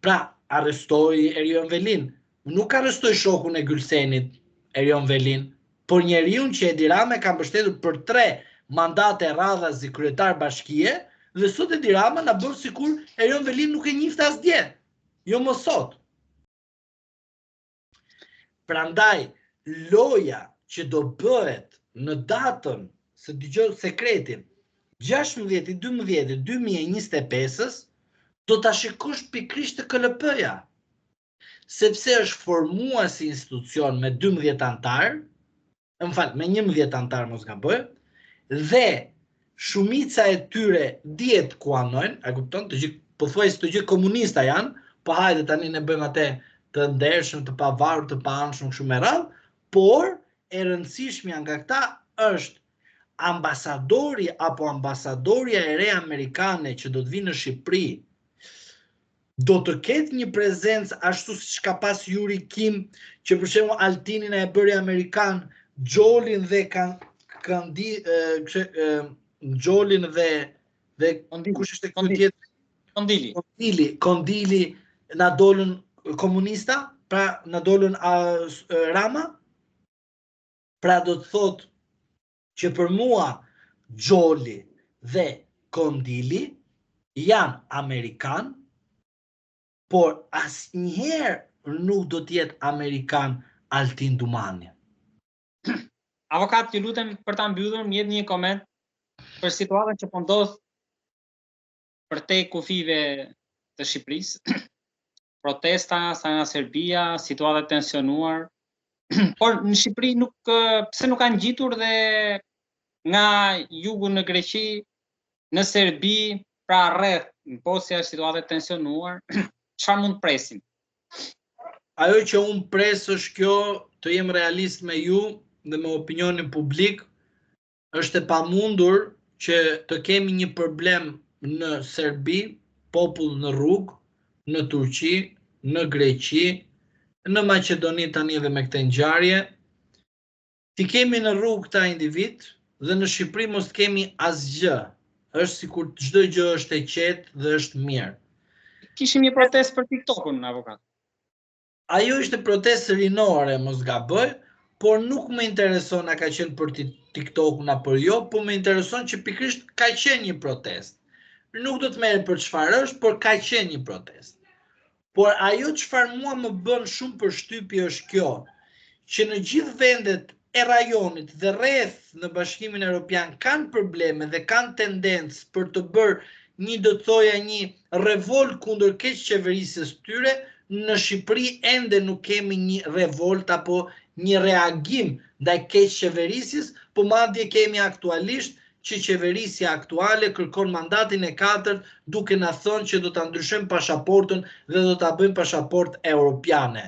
Pra, arrestoi Erion Velin. Nuk arrestoi shokun e Gylsenit, Erion Velin, por njeriu që Edi Rama ka mbështetur për 3 mandate radhazi kryetar bashkie, dhe sot Edi Rama na bën sikur Erion Velin nuk e njihte asdje. Jo më sot. Prandaj, loja që do bëhet në datën, se dëgjoj sekretin, 16/12/2025 do ta shikosh pikërisht të KLP-ja. Sepse është formuar si institucion me 12 antar, me 11 antar mos gaboj, dhe shumica e tyre dihet ku anojnë, a kupton, të gjithë pothuajse të gjithë komunista janë, po hajde tani ne bëjmë atë të ndershëm, të pavarur, të paanshëm kështu me radhë, por e rëndësishmja nga këta është ambasadori apo ambasadoria e re amerikane që do të vinë në Shqipëri, do të ketë një prezencë ashtu siç ka pas Yuri Kim, që për shembull Altinin e bëri amerikan, Xholin dhe Xholin dhe kush ishte ky tjetër? Kondili na dolën komunista, pra na dolën Rama. Pra do të thotë që për mua Xholi dhe Kondili janë amerikan, por asnjëherë nuk do të jetë amerikan Altin Dumani. Avokat, ju lutem për ta mbyllur, më jep një koment për situatën që po ndodh përtej kufive të Shqipërisë. Protesta sa nga Serbia, situata e tensionuar. Por në Shqipëri pse nuk kanë ngjitur dhe nga jugu në Greqi, në Serbi, pra rreth, në posja situata e tensionuar, çfarë mund presim? Ajo që unë pres është kjo, të jem realist me ju dhe me opinionin publik, është e pamundur që të kemi një problem në Serbi, popull në rrugë, në Turqi, në Greqi, në Maqedoni tani edhe me këtë ngjarje, ti kemi në rrugë këta individ dhe në Shqipëri mos kemi asgjë. Është sikur çdo gjë është e qetë dhe është mirë. Kishim një protestë për TikTokun, avokat. Ajo ishte protestë rinore, mos gaboj, por nuk më intereson a ka qenë për TikTokun apo jo, po më intereson që pikërisht ka qenë një protestë. Nuk do të merret për çfarë është, por ka qenë një protestë. Por ajo çfarë mua më bën shumë përshtypje është kjo, që në gjithë vendet e rajonit dhe rreth në Bashkimin Evropian kanë probleme dhe kanë tendencë për të bërë një, do të thoja, një revolt kundër keqçeverisjes tyre. Në Shqipëri ende nuk kemi një revolt apo një reagim ndaj keqçeverisjes, po madje kemi aktualisht që qeverisja aktuale kërkon mandatin e 4 duke na thënë që do ta ndryshojmë pasaportën dhe do ta bëjmë pasaportë europiane.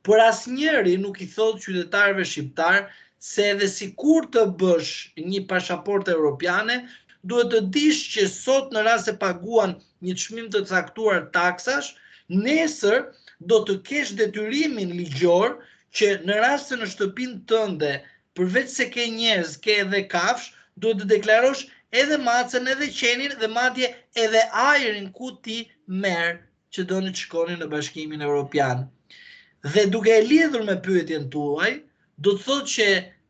Por asnjëri nuk i thot qytetarëve shqiptar se edhe sikur të bësh një pasaportë europiane, duhet të dish që sot në rast se paguan një çmim të caktuar taksash, nesër do të kesh detyrimin ligjor që në rast se në shtëpinë tënde, përveç se ke njerëz, ke edhe kafsh, duhet të deklarosh edhe macën, edhe qenin dhe madje edhe ajrin ku ti merr që doni të shkoni në Bashkimin Evropian. Dhe duke e lidhur me pyetjen tuaj, do të thotë që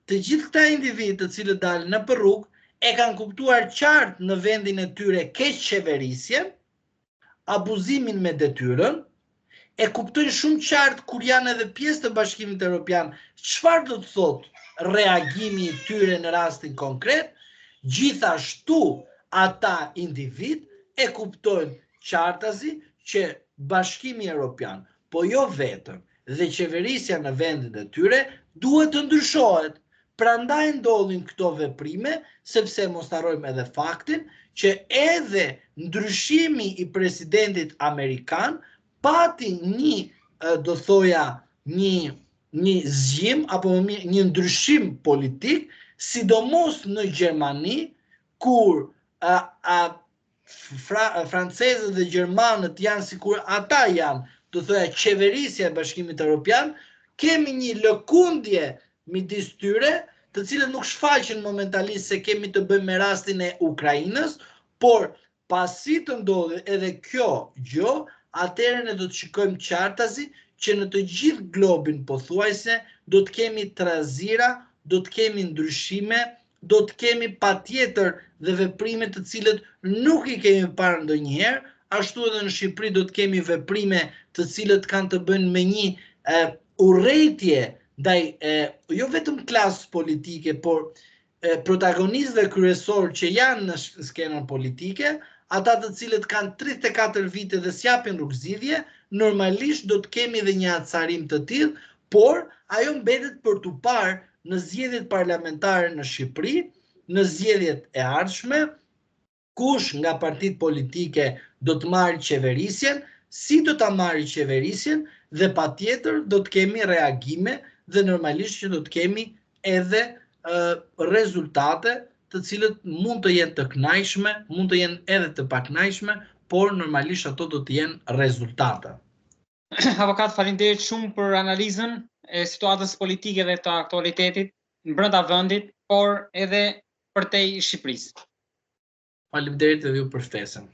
të gjithë këta individ të cilët dalin në rrugë e kanë kuptuar qartë në vendin e tyre keqçeverisje, abuzimin me detyrën, e kuptojnë shumë qartë kur janë edhe pjesë të Bashkimit Evropian, çfarë do të thotë reagimi i tyre në rastin konkret. Gjithashtu ata individ e kuptojnë qartazi që Bashkimi Evropian, po jo vetëm, dhe qeverisja në vendet e tyre duhet të ndryshohet. Prandaj ndodhin këto veprime, sepse mos harrojmë edhe faktin që edhe ndryshimi i presidentit amerikan pati një, do thoja, një zgjim apo një ndryshim politik, sidomos në Gjermani, kur francezët dhe gjermanët janë sikur ata janë, do thoya, qeverisja e Bashkimit Evropian, kemi një lëkundje midis tyre, të cilët nuk shfaqen momentalisht se kemi të bëjmë me rastin e Ukrainës, por pasi të ndodhi edhe kjo gjë, atëherë ne do të shikojmë qartazi që në të gjithë globin pothuajse do të kemi trazira, do të kemi ndryshime, do të kemi patjetër dhe veprime të cilët nuk i kemi parë ndonjëherë, ashtu edhe në Shqipëri do të kemi veprime të cilët kanë të bëjnë me një urrëtie ndaj jo vetëm klasës politike, por protagonistëve kryesor që janë në skenën politike, ata të cilët kanë 34 vite dhe s'japin rrugëzidhje, normalisht do të kemi dhe një acarim të tillë, por ajo mbetet për t'u parë në zgjedhjet parlamentare në Shqipëri, në zgjedhjet e ardhshme, kush nga partitë politike do të marrë qeverisjen, si do ta marrë qeverisjen dhe patjetër do të kemi reagime dhe normalisht që do të kemi edhe rezultate të cilët mund të jenë të kënaqshme, mund të jenë edhe të pakënaqshme, por normalisht ato do të jenë rezultate. Avokat, faleminderit shumë për analizën e situatës politike dhe të aktualitetit në brenda vendit, por edhe përtej Shqipërisë. Faleminderit edhe ju për ftesën.